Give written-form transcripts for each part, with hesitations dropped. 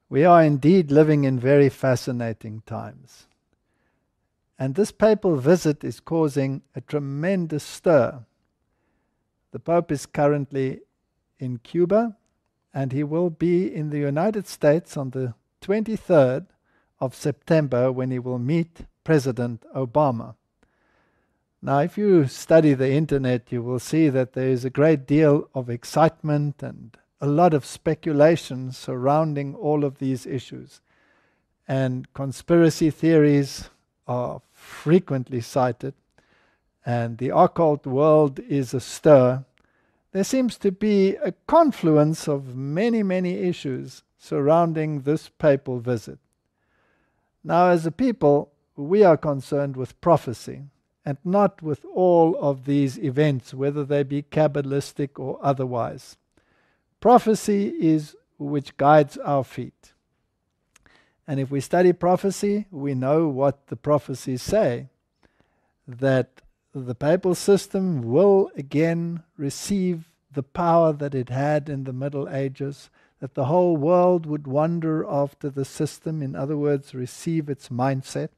We are indeed living in very fascinating times. And this papal visit is causing a tremendous stir. The Pope is currently in Cuba, and he will be in the United States on the 23rd of September when he will meet President Obama. Now, if you study the internet, you will see that there is a great deal of excitement and a lot of speculation surrounding all of these issues. And conspiracy theories are frequently cited, and the occult world is astir. There seems to be a confluence of many, many issues surrounding this papal visit. Now, as a people, we are concerned with prophecy, and not with all of these events, whether they be Kabbalistic or otherwise. Prophecy is which guides our feet. And if we study prophecy, we know what the prophecies say, that the papal system will again receive the power that it had in the Middle Ages, that the whole world would wander after the system, in other words, receive its mindset.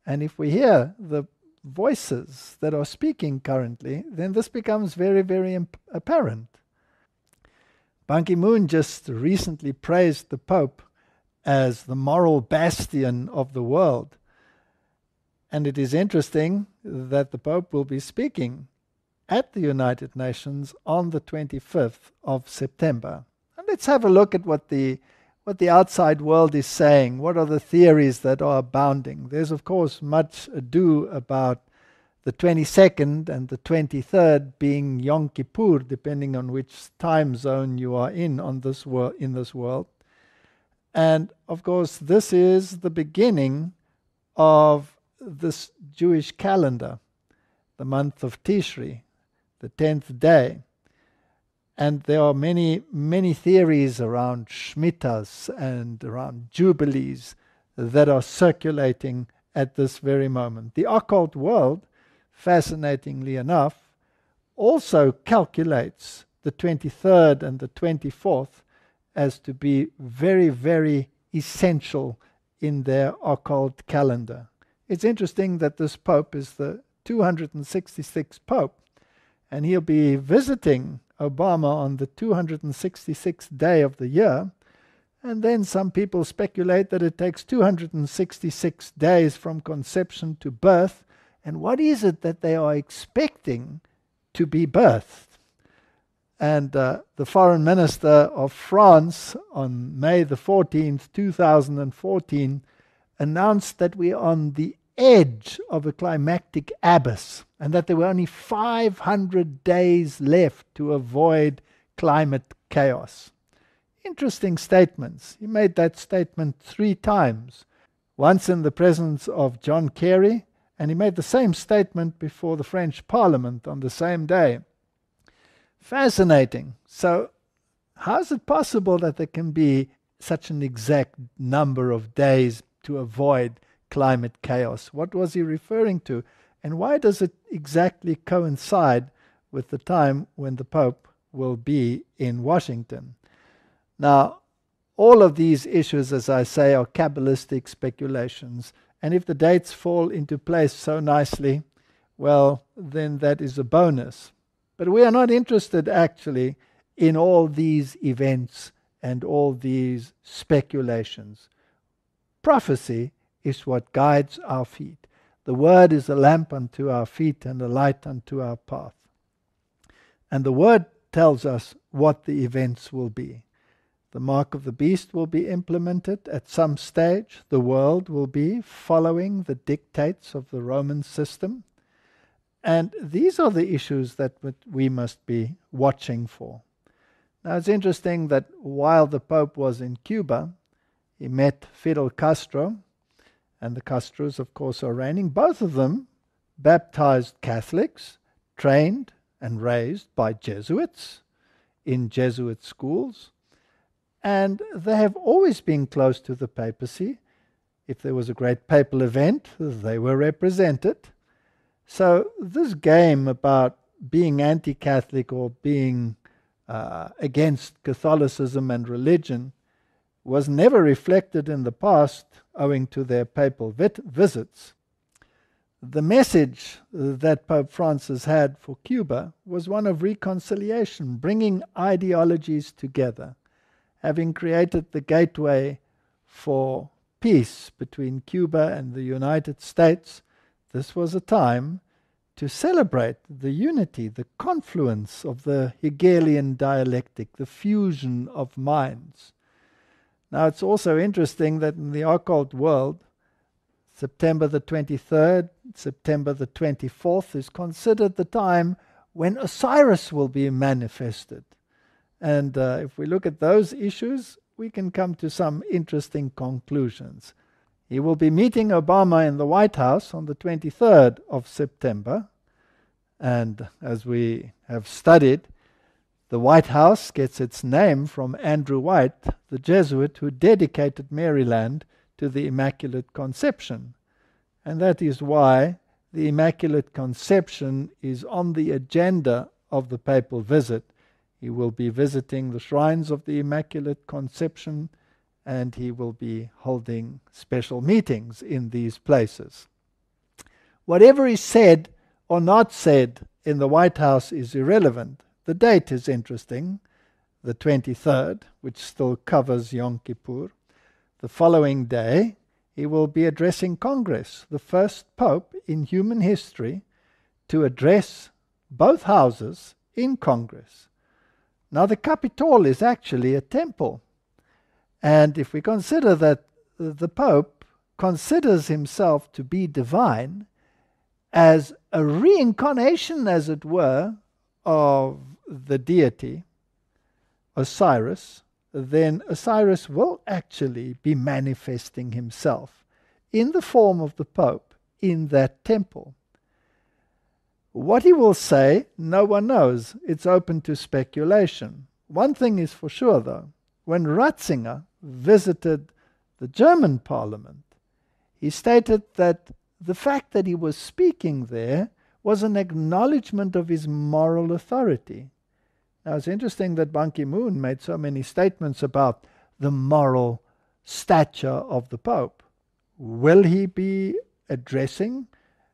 And if we hear the voices that are speaking currently, then this becomes very, very apparent. Ban Ki-moon just recently praised the Pope as the moral bastion of the world. And it is interesting that the Pope will be speaking at the United Nations on the 25th of September. And let's have a look at what the outside world is saying. What are the theories that are abounding? There's, of course, much ado about the 22nd and the 23rd being Yom Kippur, depending on which time zone you are in this world. And, of course, this is the beginning of this Jewish calendar, the month of Tishri, the 10th day. And there are many, many theories around Shmitas and around Jubilees that are circulating at this very moment. The occult world, fascinatingly enough, also calculates the 23rd and the 24th as to be very, very essential in their occult calendar. It's interesting that this Pope is the 266th Pope, and he'll be visiting Obama on the 266th day of the year, and then some people speculate that it takes 266 days from conception to birth, and what is it that they are expecting to be birthed? And the Foreign Minister of France on May the 14th, 2014, announced that we are on the edge of a climactic abyss, and that there were only 500 days left to avoid climate chaos. Interesting statements. He made that statement 3 times. Once in the presence of John Kerry, and he made the same statement before the French Parliament on the same day. Fascinating. So, how is it possible that there can be such an exact number of days to avoid climate chaos? What was he referring to? And why does it exactly coincide with the time when the Pope will be in Washington? Now, all of these issues, as I say, are Kabbalistic speculations. And if the dates fall into place so nicely, well, then that is a bonus. But we are not interested actually in all these events and all these speculations. Prophecy is what guides our feet. The word is a lamp unto our feet and a light unto our path. And the word tells us what the events will be. The mark of the beast will be implemented at some stage. The world will be following the dictates of the Roman system. And these are the issues that we must be watching for. Now, it's interesting that while the Pope was in Cuba, he met Fidel Castro, and the Castros, of course, are reigning. Both of them baptized Catholics, trained and raised by Jesuits in Jesuit schools. And they have always been close to the papacy. If there was a great papal event, they were represented. So this game about being anti-Catholic or being against Catholicism and religion, was never reflected in the past owing to their papal visits. The message that Pope Francis had for Cuba was one of reconciliation, bringing ideologies together, having created the gateway for peace between Cuba and the United States. This was a time to celebrate the unity, the confluence of the Hegelian dialectic, the fusion of minds. Now, it's also interesting that in the occult world, September the 23rd, September the 24th is considered the time when Osiris will be manifested. And if we look at those issues, we can come to some interesting conclusions. He will be meeting Obama in the White House on the 23rd of September. And as we have studied, the White House gets its name from Andrew White, the Jesuit who dedicated Maryland to the Immaculate Conception. And that is why the Immaculate Conception is on the agenda of the papal visit. He will be visiting the shrines of the Immaculate Conception, and he will be holding special meetings in these places. Whatever is said or not said in the White House is irrelevant. The date is interesting, the 23rd, which still covers Yom Kippur. The following day, he will be addressing Congress, the first pope in human history to address both houses in Congress. Now, the Capitol is actually a temple. And if we consider that the Pope considers himself to be divine, as a reincarnation, as it were, of the deity, Osiris, then Osiris will actually be manifesting himself in the form of the Pope in that temple. What he will say, no one knows. It's open to speculation. One thing is for sure, though. When Ratzinger visited the German parliament, he stated that the fact that he was speaking there was an acknowledgement of his moral authority. Now, it's interesting that Ban Ki-moon made so many statements about the moral stature of the Pope. Will he be addressing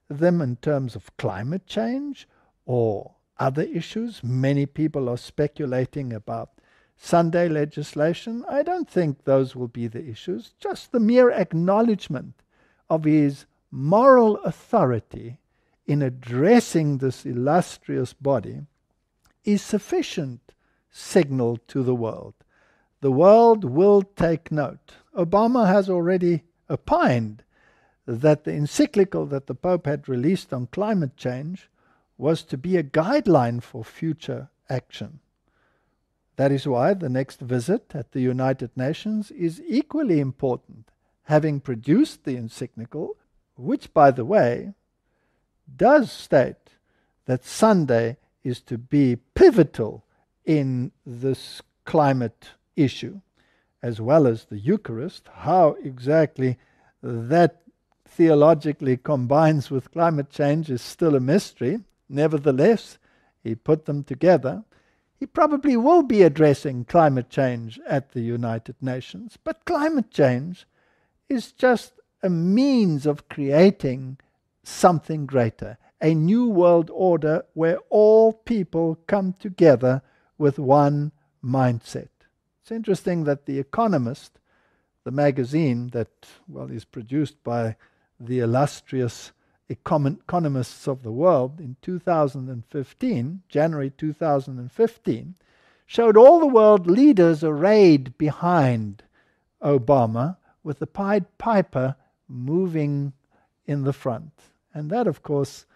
them in terms of climate change or other issues? Many people are speculating about Sunday legislation. I don't think those will be the issues. Just the mere acknowledgement of his moral authority in addressing this illustrious body is sufficient signal to the world. The world will take note. Obama has already opined that the encyclical that the Pope had released on climate change was to be a guideline for future action. That is why the next visit at the United Nations is equally important, having produced the encyclical, which, by the way, does state that Sunday is to be pivotal in this climate issue, as well as the Eucharist. How exactly that theologically combines with climate change is still a mystery. Nevertheless, he put them together. He probably will be addressing climate change at the United Nations, but climate change is just a means of creating something greater, a new world order where all people come together with one mindset. It's interesting that The Economist, the magazine that, is produced by the illustrious economists of the world, in 2015, January 2015, showed all the world leaders arrayed behind Obama with the Pied Piper moving in the front. And that, of course,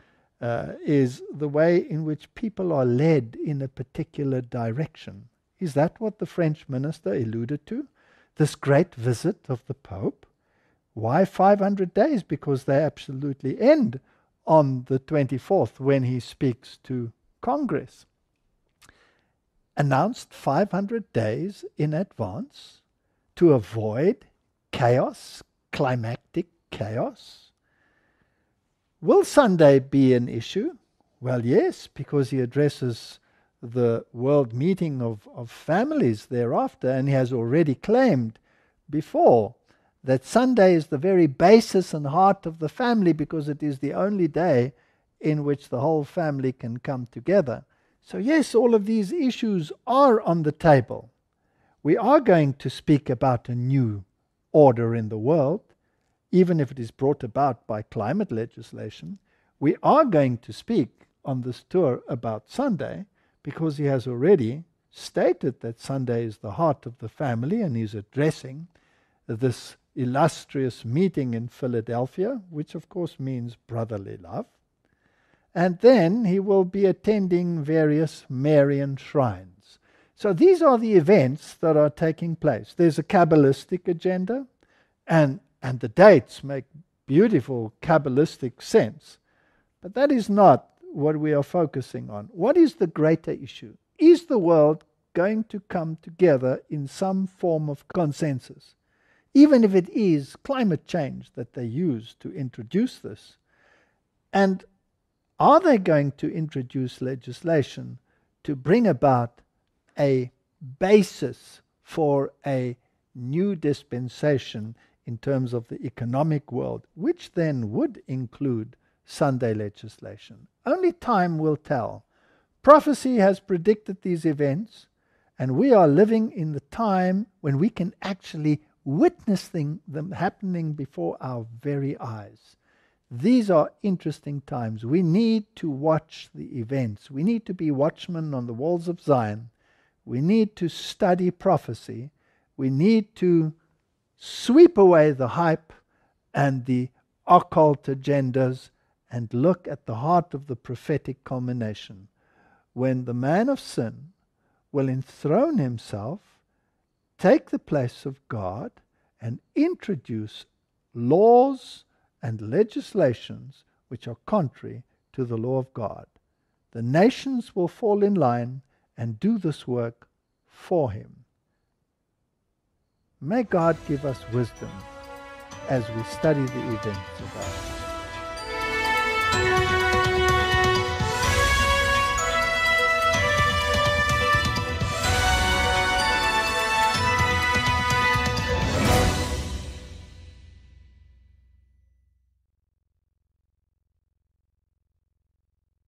is the way in which people are led in a particular direction. Is that what the French minister alluded to? This great visit of the Pope? Why 500 days? Because they absolutely end on the 24th when he speaks to Congress. Announced 500 days in advance to avoid chaos, climactic chaos. Will Sunday be an issue? Well, yes, because he addresses the World Meeting of Families thereafter, and he has already claimed before, that Sunday is the very basis and heart of the family because it is the only day in which the whole family can come together. So yes, all of these issues are on the table. We are going to speak about a new order in the world, even if it is brought about by climate legislation. We are going to speak on this tour about Sunday because he has already stated that Sunday is the heart of the family, and he's addressing this illustrious meeting in Philadelphia, which of course means brotherly love. And then he will be attending various Marian shrines. So these are the events that are taking place. There's a Kabbalistic agenda, and the dates make beautiful Kabbalistic sense. But that is not what we are focusing on. What is the greater issue? Is the world going to come together in some form of consensus? Even if it is climate change that they use to introduce this. And are they going to introduce legislation to bring about a basis for a new dispensation in terms of the economic world, which then would include Sunday legislation? Only time will tell. Prophecy has predicted these events, and we are living in the time when we can actually witness them happening before our very eyes. These are interesting times. We need to watch the events. We need to be watchmen on the walls of Zion. We need to study prophecy. We need to sweep away the hype and the occult agendas and look at the heart of the prophetic culmination, when the man of sin will enthrone himself, take the place of God, and introduce laws and legislations which are contrary to the law of God. The nations will fall in line and do this work for him. May God give us wisdom as we study the events of our